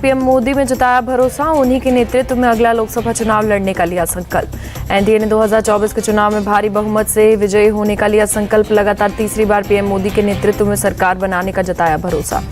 PM Modi में जताया भरोसा, उन्हीं के नेतृत्व में अगला लोकसभा चुनाव लड़ने का लिया संकल्प। एनडीए ने 2024 के चुनाव में भारी बहुमत से विजयी होने का लिया संकल्प। लगातार तीसरी बार पीएम मोदी के नेतृत्व में सरकार बनाने का जताया भरोसा।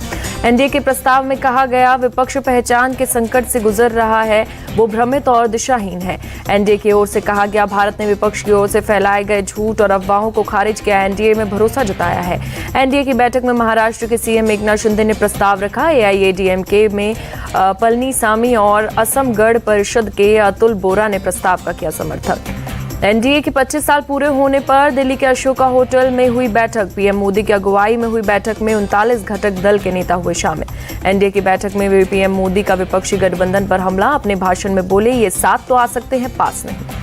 एनडीए के प्रस्ताव में कहा गया, विपक्ष पहचान के संकट से गुजर रहा है, वो भ्रमित और दिशाहीन है। एनडीए की ओर से कहा गया, भारत ने विपक्ष की ओर से फैलाए गए झूठ और अफवाहों को खारिज किया, एनडीए में भरोसा जताया है। एनडीए की बैठक में महाराष्ट्र के सीएम एकनाथ शिंदे ने प्रस्ताव रखा। एआईएडीएमके में पलनीसामी और असम गण परिषद के अतुल बोरा ने प्रस्ताव का किया समर्थन। एनडीए के 25 साल पूरे होने पर दिल्ली के अशोका होटल में हुई बैठक। पीएम मोदी की अगुवाई में हुई बैठक में 39 घटक दल के नेता हुए शामिल। एनडीए की बैठक में वे पीएम मोदी का विपक्षी गठबंधन पर हमला। अपने भाषण में बोले, ये साथ तो आ सकते हैं, पास नहीं।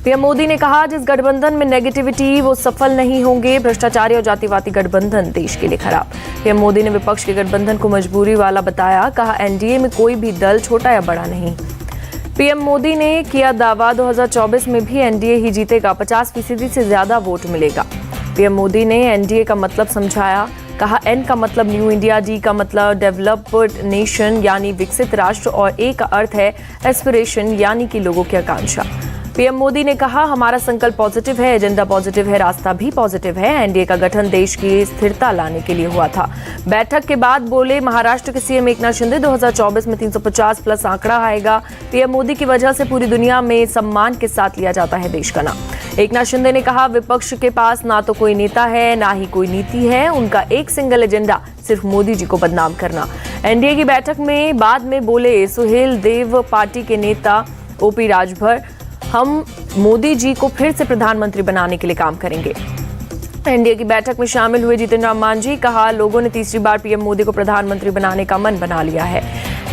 पीएम मोदी ने कहा, जिस गठबंधन में नेगेटिविटी वो सफल नहीं होंगे। भ्रष्टाचारी और जातिवादी गठबंधन देश के लिए खराब। पीएम मोदी ने विपक्ष के गठबंधन को मजबूरी वाला बताया। कहा, एनडीए में कोई भी दल छोटा या बड़ा नहीं। पीएम मोदी ने किया दावा, 2024 में भी एनडीए ही जीतेगा, 50% से ज्यादा वोट मिलेगा। पीएम मोदी ने एनडीए का मतलब समझाया। कहा, एन का मतलब न्यू इंडिया, डी का मतलब डेवलप्ड नेशन यानी विकसित राष्ट्र, और ए का अर्थ है एस्पिरेशन यानी कि लोगों की आकांक्षा। पीएम मोदी ने कहा, हमारा संकल्प पॉजिटिव है, एजेंडा पॉजिटिव है, रास्ता भी पॉजिटिव है। एनडीए का गठन देश की स्थिरता लाने के लिए हुआ था। बैठक के बाद बोले महाराष्ट्र के सीएम एकनाथ शिंदे, 2024 में 350 प्लस आंकड़ा आएगा। पीएम मोदी की वजह से पूरी दुनिया में सम्मान के साथ लिया जाता है देश का नाम। एकनाथ शिंदे ने कहा, विपक्ष के पास ना तो कोई नेता है, ना ही कोई नीति है। उनका एक सिंगल एजेंडा सिर्फ मोदी जी को बदनाम करना। एनडीए की बैठक में बाद में बोले सुहेल देव, पार्टी के नेता ओपी राजभर, हम मोदी जी को फिर से प्रधानमंत्री बनाने के लिए काम करेंगे। एनडीए की बैठक में शामिल हुए जितिन राम मांझी, कहा, लोगों ने तीसरी बार पीएम मोदी को प्रधानमंत्री बनाने का मन बना लिया है।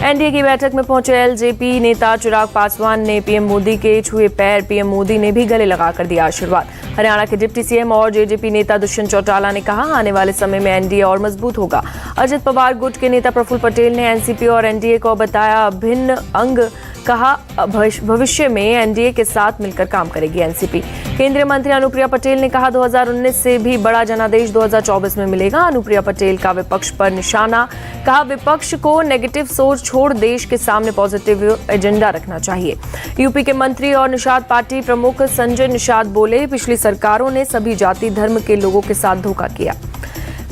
एनडीए की बैठक में पहुंचे एलजेपी नेता चिराग पासवान ने पीएम मोदी के छुए पैर। पीएम मोदी ने भी गले लगाकर दिया आशीर्वाद। हरियाणा के डिप्टी सीएम और जेजेपी नेता दुष्यंत चौटाला ने कहा, आने वाले समय में एनडीए और मजबूत होगा। अजित पवार गुट के नेता प्रफुल्ल पटेल ने एनसीपी और एनडीए को बताया अभिन्न अंग। कहा, भविष्य में एनडीए के साथ मिलकर काम करेगी एनसीपी। केंद्रीय मंत्री अनुप्रिया पटेल ने कहा, 2019 से भी बड़ा जनादेश 2024 में मिलेगा। अनुप्रिया पटेल का विपक्ष पर निशाना। कहा, विपक्ष को नेगेटिव सोच छोड़ देश के सामने पॉजिटिव एजेंडा रखना चाहिए। यूपी के मंत्री और निषाद पार्टी प्रमुख संजय निषाद बोले, पिछली सरकारों ने सभी जाति धर्म के लोगों के साथ धोखा किया।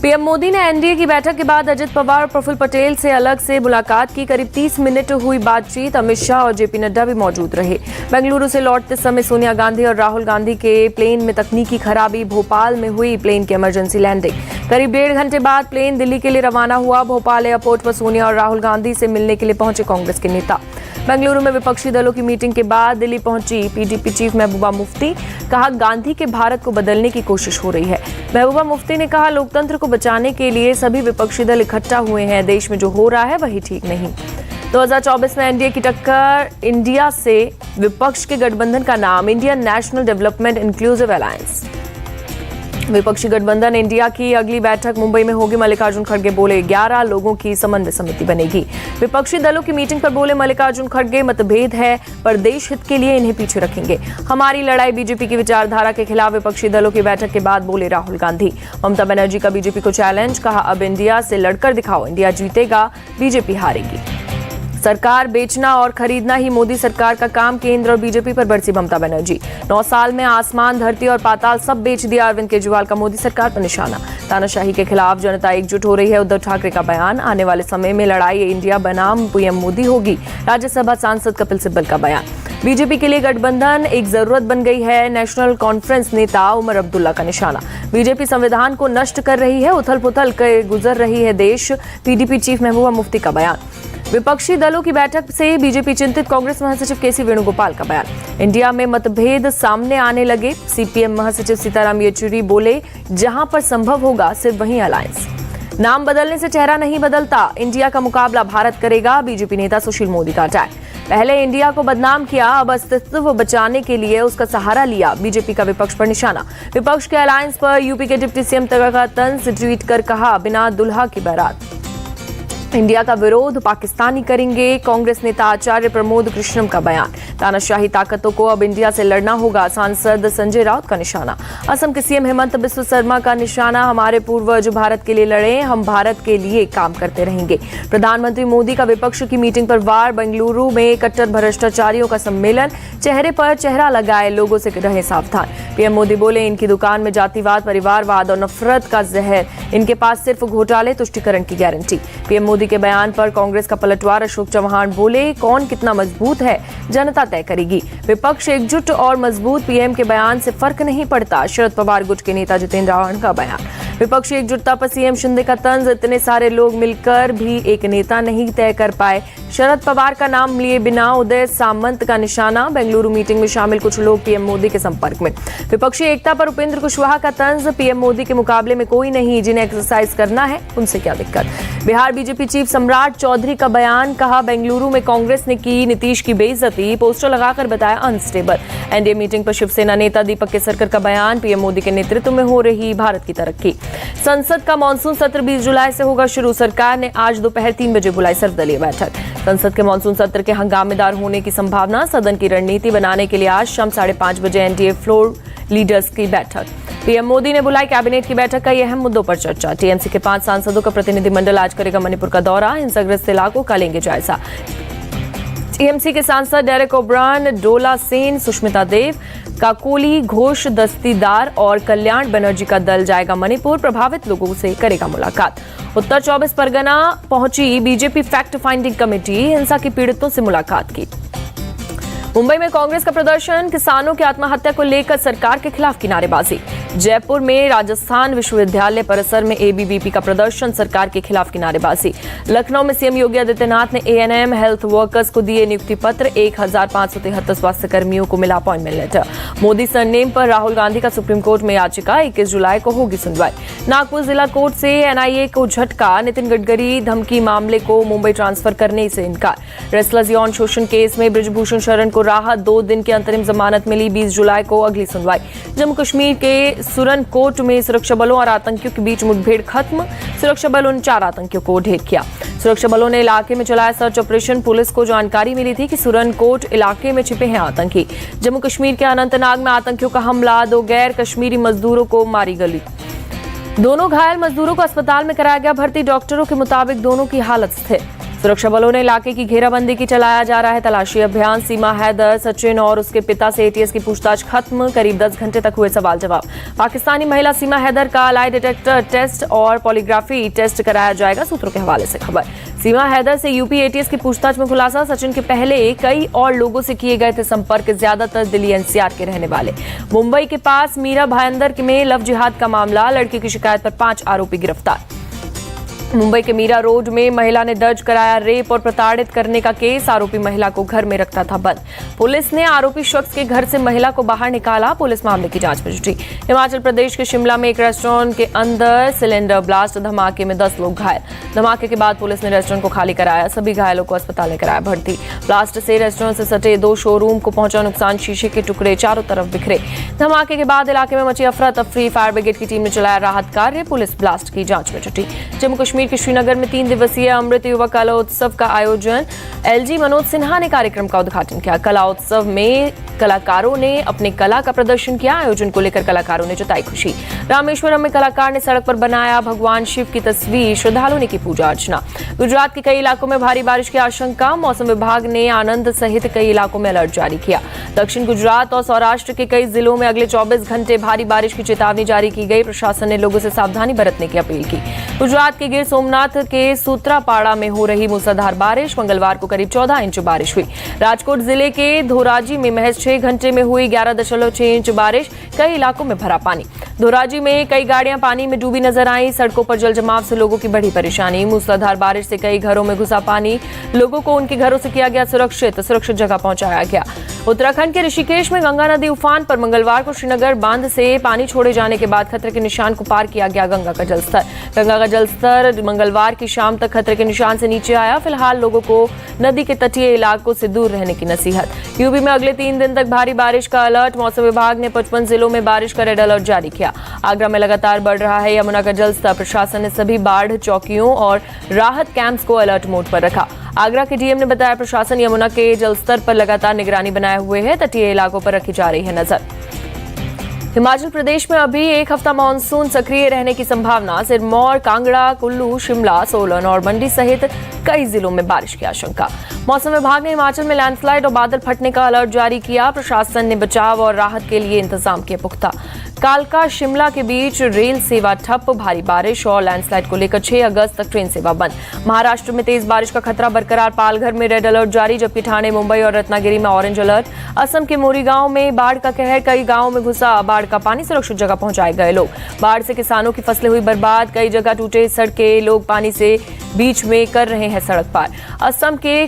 पीएम मोदी ने एनडीए की बैठक के बाद अजित पवार और प्रफुल्ल पटेल से अलग से मुलाकात की। करीब 30 मिनट हुई बातचीत। अमित शाह और जेपी नड्डा भी मौजूद रहे। बेंगलुरु से लौटते समय सोनिया गांधी और राहुल गांधी के प्लेन में तकनीकी खराबी। भोपाल में हुई प्लेन की इमरजेंसी लैंडिंग। करीब 1.5 घंटे बाद प्लेन दिल्ली के लिए रवाना हुआ। भोपाल एयरपोर्ट पर सोनिया और राहुल गांधी से मिलने के लिए पहुंचे कांग्रेस के नेता। बेंगलुरु में विपक्षी दलों की मीटिंग के बाद दिल्ली पहुंची पीडीपी चीफ महबूबा मुफ्ती। कहा, गांधी के भारत को बदलने की कोशिश हो रही है। महबूबा मुफ्ती ने कहा, लोकतंत्र को बचाने के लिए सभी विपक्षी दल इकट्ठा हुए हैं। देश में जो हो रहा है वही ठीक नहीं। 2024 में एनडीए की टक्कर इंडिया से। विपक्ष के गठबंधन का नाम Indian national development inclusive alliance. विपक्षी गठबंधन इंडिया की अगली बैठक मुंबई में होगी। मल्लिकार्जुन खड़गे बोले, 11 लोगों की समन्वय समिति बनेगी। विपक्षी दलों की मीटिंग पर बोले मल्लिकार्जुन खड़गे, मतभेद है पर देश हित के लिए इन्हें पीछे रखेंगे। हमारी लड़ाई बीजेपी की विचारधारा के खिलाफ। विपक्षी दलों की बैठक के बाद बोले राहुल गांधी। ममता बनर्जी का बीजेपी को चैलेंज। कहा, अब इंडिया से लड़कर दिखाओ, इंडिया जीतेगा, बीजेपी हारेगी। सरकार बेचना और खरीदना ही मोदी सरकार का काम। केंद्र और बीजेपी पर बरसी ममता बनर्जी। 9 साल में आसमान, धरती और पाताल सब बेच दिया। अरविंद केजरीवाल का मोदी सरकार पर निशाना। तानाशाही के खिलाफ जनता एकजुट हो रही है। उद्धव ठाकरे का बयान। आने वाले समय में लड़ाई इंडिया बनाम पीएम मोदी होगी। राज्यसभा सांसद कपिल सिब्बल का बयान। बीजेपी के लिए गठबंधन एक जरूरत बन गई है। नेशनल कॉन्फ्रेंस नेता उमर अब्दुल्ला का निशाना। बीजेपी संविधान को नष्ट कर रही है, उथल पुथल कर गुजर रही है देश। पीडीपी चीफ महबूबा मुफ्ती का बयान। विपक्षी दलों की बैठक से बीजेपी चिंतित। कांग्रेस महासचिव केसी वेणुगोपाल का बयान। इंडिया में मतभेद सामने आने लगे। सीपीएम महासचिव सीताराम येचुरी बोले, जहां पर संभव होगा सिर्फ वहीं अलायंस। नाम बदलने से चेहरा नहीं बदलता। इंडिया का मुकाबला भारत करेगा। बीजेपी नेता सुशील मोदी का अटैक। पहले इंडिया को बदनाम किया, अब अस्तित्व बचाने के लिए उसका सहारा लिया। बीजेपी का विपक्ष पर निशाना। विपक्ष के अलायंस पर यूपी के डिप्टी सीएम का तंज। ट्वीट कर कहा, बिना दुल्हा की बारात। इंडिया का विरोध पाकिस्तानी करेंगे, कांग्रेस नेता आचार्य प्रमोद कृष्णम का बयान। तानाशाही ताकतों को अब इंडिया से लड़ना होगा, सांसद संजय राउत का निशाना। असम के सीएम हेमंत बिस्व शर्मा का निशाना, हमारे पूर्वज भारत के लिए लड़े, हम भारत के लिए काम करते रहेंगे। प्रधानमंत्री मोदी का विपक्ष की मीटिंग पर वार, बेंगलुरु में कट्टर भ्रष्टाचारियों का सम्मेलन, चेहरे पर चेहरा लगाए लोगों से रहे सावधान। पीएम मोदी बोले, इनकी दुकान में जातिवाद, परिवारवाद और नफरत का जहर, इनके पास सिर्फ घोटाले, तुष्टीकरण की गारंटी। पीएम मोदी के बयान पर कांग्रेस का पलटवार, अशोक चौहान बोले, कौन कितना मजबूत है जनता तय करेगी। विपक्ष एकजुट और मजबूत, पीएम के बयान से फर्क नहीं पड़ता। शरद पवार गुट के नेता जितेंद्र आव्हाड का बयान। विपक्षी एकजुटता पर सीएम शिंदे का तंज, इतने सारे लोग मिलकर भी एक नेता नहीं तय कर पाए। शरद पवार का नाम लिए बिना उदय सामंत का निशाना, बेंगलुरु मीटिंग में शामिल कुछ लोग पीएम मोदी के संपर्क में। विपक्षी एकता पर उपेंद्र कुशवाहा का तंज, पीएम मोदी के मुकाबले में कोई नहीं, जिन्हें एक्सरसाइज करना है उनसे क्या दिक्कत। बिहार बीजेपी चीफ सम्राट चौधरी का बयान, कहा बेंगलुरु में कांग्रेस ने की नीतीश की बेइज्जती, पोस्टर लगाकर बताया अनस्टेबल। एनडीए मीटिंग पर शिवसेना नेता दीपक केसरकर का बयान, पीएम मोदी के नेतृत्व में हो रही भारत की तरक्की। संसद का मानसून सत्र 20 जुलाई से होगा शुरू, सरकार ने आज दोपहर 3 बजे बुलाई सर्वदलीय बैठक। संसद के मानसून सत्र के हंगामेदार होने की संभावना, सदन की रणनीति बनाने के लिए आज शाम 5:30 बजे एनडीए फ्लोर लीडर्स की बैठक। पीएम मोदी ने बुलाई कैबिनेट की बैठक, कई अहम मुद्दों पर चर्चा। टीएमसी के 5 सांसदों का प्रतिनिधिमंडल आज करेगा मणिपुर का दौरा, हिंसाग्रस्त इलाकों का लेंगे जायजा। टीएमसी के सांसद डेरेक ओब्रायन, डोला सेन, सुष्मिता देव, काकोली घोष, दस्तीदार और कल्याण बनर्जी का दल जाएगा मणिपुर, प्रभावित लोगों से करेगा मुलाकात। उत्तर 24 परगना पहुंची बीजेपी फैक्ट फाइंडिंग कमेटी, हिंसा के पीड़ितों से मुलाकात की। मुंबई में कांग्रेस का प्रदर्शन, किसानों की आत्महत्या को लेकर सरकार के खिलाफ की नारेबाजी। जयपुर में राजस्थान विश्वविद्यालय परिसर में एबीवीपी का प्रदर्शन, सरकार के खिलाफ की नारेबाजी। लखनऊ में सीएम योगी आदित्यनाथ ने एएनएम हेल्थ वर्कर्स को दिए नियुक्ति पत्र, 1573 स्वास्थ्य कर्मियों को मिला अपॉइंटमेंट लेटर। मोदी सरनेम पर राहुल गांधी का सुप्रीम कोर्ट में याचिका, 21 जुलाई को होगी सुनवाई। नागपुर जिला कोर्ट से एनआईए को झटका, नितिन गडकरी धमकी मामले को मुंबई ट्रांसफर करने से इनकार। रेसलर्स यौन शोषण केस में बृजभूषण शरण को राहत, 2 दिन की अंतरिम जमानत मिली, 20 जुलाई को अगली सुनवाई। जम्मू कश्मीर के सुरनकोट में सुरक्षा बलों और आतंकियों के बीच मुठभेड़ खत्म, सुरक्षा बलों ने 4 आतंकियों को ढेर किया। सुरक्षा बलों ने इलाके में चलाया सर्च ऑपरेशन, पुलिस को जानकारी मिली थी कि सुरनकोट इलाके में छिपे हैं आतंकी। जम्मू कश्मीर के अनंतनाग में आतंकियों का हमला, 2 गैर कश्मीरी मजदूरों को मारी गोली। दोनों घायल मजदूरों को अस्पताल में कराया गया भर्ती, डॉक्टरों के मुताबिक दोनों की हालत स्थिर। सुरक्षा बलों ने इलाके की घेराबंदी की, चलाया जा रहा है तलाशी अभियान। सीमा हैदर, सचिन और उसके पिता से एटीएस की पूछताछ खत्म, करीब 10 घंटे तक हुए सवाल जवाब। पाकिस्तानी महिला सीमा हैदर का लाई डिटेक्टर टेस्ट और पॉलीग्राफी टेस्ट कराया जाएगा, सूत्रों के हवाले से खबर। सीमा हैदर से यूपी एटीएस की पूछताछ में खुलासा, सचिन के पहले कई और लोगों से किए गए थे संपर्क, ज्यादातर दिल्ली एनसीआर के रहने वाले। मुंबई के पास मीरा भाईंदर में लव जिहाद का मामला, लड़की की शिकायत पर 5 आरोपी गिरफ्तार। मुंबई के मीरा रोड में महिला ने दर्ज कराया रेप और प्रताड़ित करने का केस, आरोपी महिला को घर में रखता था बंद। पुलिस ने आरोपी शख्स के घर से महिला को बाहर निकाला, पुलिस मामले की जांच में जुटी। हिमाचल प्रदेश के शिमला में एक रेस्टोरेंट के अंदर सिलेंडर ब्लास्ट, धमाके में 10 लोग घायल। धमाके के बाद पुलिस ने रेस्टोरेंट को खाली कराया, सभी घायलों को अस्पताल में कराया भर्ती। ब्लास्ट से रेस्टोरेंट से सटे 2 शोरूम को पहुंचा नुकसान, शीशे के टुकड़े चारों तरफ बिखरे। धमाके के बाद इलाके में मची अफरा तफरी, फायर ब्रिगेड की टीम ने चलाया राहत कार्य, पुलिस ब्लास्ट की जांच में जुटी। जम्मू कश्मीर के श्रीनगर में 3 दिवसीय अमृत युवा कला उत्सव का आयोजन, एलजी मनोज सिन्हा ने कार्यक्रम का उद्घाटन किया। कला उत्सव में कलाकारों ने अपनी कला का प्रदर्शन किया, आयोजन को लेकर कलाकारों ने जताई खुशी। रामेश्वरम में कलाकार ने सड़क पर बनाया भगवान शिव की तस्वीर, श्रद्धालुओं ने की पूजा अर्चना। गुजरात के कई इलाकों में भारी बारिश की आशंका, मौसम विभाग ने आनंद सहित कई इलाकों में अलर्ट जारी किया। दक्षिण गुजरात और सौराष्ट्र के कई जिलों में अगले 24 घंटे भारी बारिश की चेतावनी जारी की गई, प्रशासन ने लोगों से सावधानी बरतने की अपील की। गुजरात के गिर सोमनाथ के सूत्रापाड़ा में हो रही मूसलाधार बारिश, मंगलवार को करीब 14 इंच बारिश हुई। राजकोट जिले के धोराजी में महज 6 घंटे में हुई 11.6 इंच बारिश, कई इलाकों में भरा पानी। धोराजी में कई गाड़ियां पानी में डूबी नजर आई, सड़कों पर जल जमाव से लोगों की बड़ी परेशानी। मूसलाधार बारिश से कई घरों में घुसा पानी, लोगों को उनके घरों से किया गया सुरक्षित जगह पहुंचाया गया। उत्तराखंड के ऋषिकेश में गंगा नदी उफान पर। मंगलवार को श्रीनगर बांध से पानी छोड़े जाने के बाद खतरे के निशान को पार किया गया गंगा का जलस्तर। गंगा का जलस्तर मंगलवार की शाम तक खतरे के निशान से नीचे आया। फिलहाल लोगों को नदी के तटीय इलाकों से दूर रहने की नसीहत। यूपी में अगले 3 दिन तक भारी बारिश का अलर्ट। मौसम विभाग ने 55 जिलों में बारिश का रेड अलर्ट जारी किया। आगरा में लगातार बढ़ रहा है यमुना का जलस्तर। प्रशासन ने सभी बाढ़ चौकियों और राहत कैंप्स को अलर्ट मोड पर रखा। आगरा के डीएम ने बताया प्रशासन यमुना के जलस्तर पर लगातार निगरानी बनाए हुए है। तटीय इलाकों पर रखी जा रही है नजर। हिमाचल प्रदेश में अभी एक हफ्ता मानसून सक्रिय रहने की संभावना। सिरमौर, कांगड़ा, कुल्लू, शिमला, सोलन और मंडी सहित कई जिलों में बारिश की आशंका। मौसम विभाग ने हिमाचल में लैंडस्लाइड और बादल फटने का अलर्ट जारी किया। प्रशासन ने बचाव और राहत के लिए इंतजाम किए पुख्ता। कालका शिमला के बीच रेल सेवा ठप। भारी बारिश और लैंडस्लाइड को लेकर 6 अगस्त तक ट्रेन सेवा बंद। महाराष्ट्र में तेज बारिश का खतरा बरकरार। पालघर में रेड अलर्ट जारी, जबकि ठाणे, मुंबई और रत्नागिरी में ऑरेंज अलर्ट। असम के मोरीगांव में बाढ़ का कहर। कई गांवों में घुसा बाढ़ का पानी। सुरक्षित जगह पहुंचाए गए लोग। बाढ़ से किसानों की फसलें हुई बर्बाद। कई जगह टूटे सड़कें। लोग पानी से बीच में कर रहे हैं सड़क पार। असम के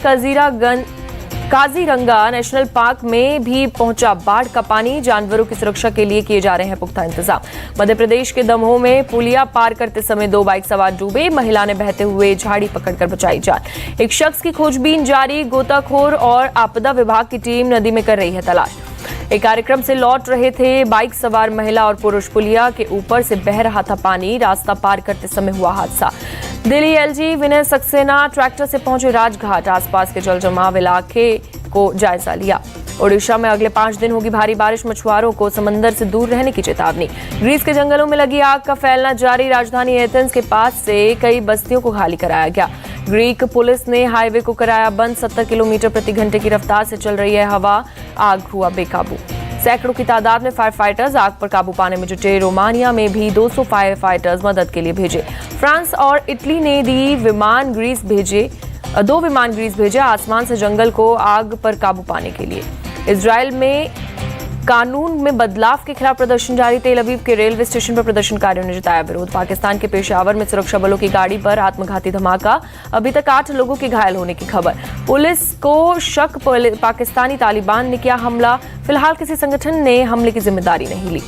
काजीरंगा नेशनल पार्क में भी पहुंचा बाढ़ का पानी। जानवरों की सुरक्षा के लिए किए जा रहे हैं पुख्ता इंतजाम। मध्य प्रदेश के दमोह में पुलिया पार करते समय 2 बाइक सवार डूबे। महिला ने बहते हुए झाड़ी पकड़कर बचाई जान। एक शख्स की खोजबीन जारी। गोताखोर और आपदा विभाग की टीम नदी में कर रही है तलाश। एक कार्यक्रम से लौट रहे थे बाइक सवार महिला और पुरुष। पुलिया के ऊपर से बह रहा था पानी। रास्ता पार करते समय हुआ हादसा। दिल्ली एलजी विनय सक्सेना ट्रैक्टर से पहुंचे राजघाट। आसपास के जल जमाव इलाके को जायजा लिया। ओडिशा में अगले 5 दिन होगी भारी बारिश। मछुआरों को समंदर से दूर रहने की चेतावनी। ग्रीस के जंगलों में लगी आग का फैलना जारी। राजधानी एथेंस के पास से कई बस्तियों को खाली कराया गया। ग्रीक पुलिस ने हाईवे को कराया बंद। 70 किलोमीटर प्रति घंटे की रफ्तार से चल रही है हवा। आग हुआ बेकाबू। सैकड़ों की तादाद में फायर फाइटर्स आग पर काबू पाने में जुटे। रोमानिया में भी 200 फायर फाइटर्स मदद के लिए भेजे। फ्रांस और इटली ने 2 विमान ग्रीस भेजे आसमान से जंगल को आग पर काबू पाने के लिए। इजराइल में कानून में बदलाव के खिलाफ प्रदर्शन जारी। तेल अवीव के रेलवे स्टेशन पर प्रदर्शनकारियों ने जताया विरोध। पाकिस्तान के पेशावर में सुरक्षा बलों की गाड़ी पर आत्मघाती धमाका। अभी तक 8 लोगों के घायल होने की खबर। पुलिस को शक पाकिस्तानी तालिबान ने किया हमला। फिलहाल किसी संगठन ने हमले की जिम्मेदारी नहीं ली।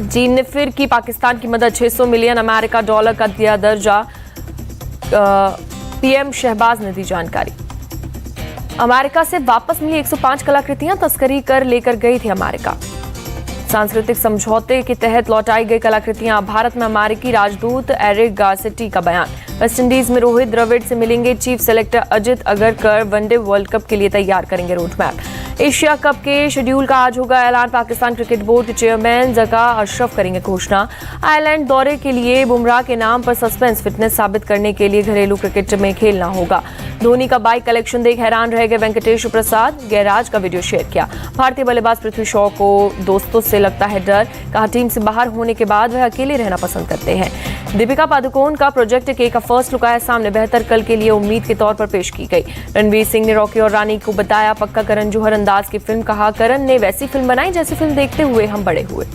चीन ने फिर की पाकिस्तान की मदद। 600 मिलियन अमेरिका डॉलर का दिया दर्जा। पीएम शहबाज ने दी जानकारी। अमेरिका से वापस मिली 105 कलाकृतियां तस्करी कर लेकर गई थी अमेरिका। सांस्कृतिक समझौते के तहत लौटाई गई कलाकृतियां। भारत में अमेरिकी राजदूत एरिक गारसेटी का बयान। वेस्टइंडीज में रोहित द्रविड़ से मिलेंगे chief selector Ajit Agarkar. One day world cup के लिए तैयार करेंगे रोड मैप। एशिया कप के शेड्यूल का आज होगा ऐलान। पाकिस्तान क्रिकेट बोर्ड के चेयरमैन जका अशरफ करेंगे घोषणा। आयरलैंड दौरे के लिए बुमराह के नाम पर सस्पेंस। फिटनेस साबित करने के लिए घरेलू क्रिकेट में खेलना होगा। धोनी का बाइक कलेक्शन देख हैरान रह गए वेंकटेश प्रसाद। गैराज का वीडियो शेयर किया। भारतीय बल्लेबाज पृथ्वी शॉ को दोस्तों से लगता है डर। कहा टीम से बाहर होने के बाद वह अकेले रहना पसंद करते हैं। दीपिका पादुकोण का प्रोजेक्ट के का फर्स्ट लुक आया सामने। बेहतर कल के लिए उम्मीद के तौर पर पेश की गई। रणवीर सिंह ने रॉकी और रानी को बताया पक्का करण जौहर अंदाज की फिल्म। कहा करण ने वैसी फिल्म बनाई जैसी फिल्म देखते हुए हम बड़े हुए।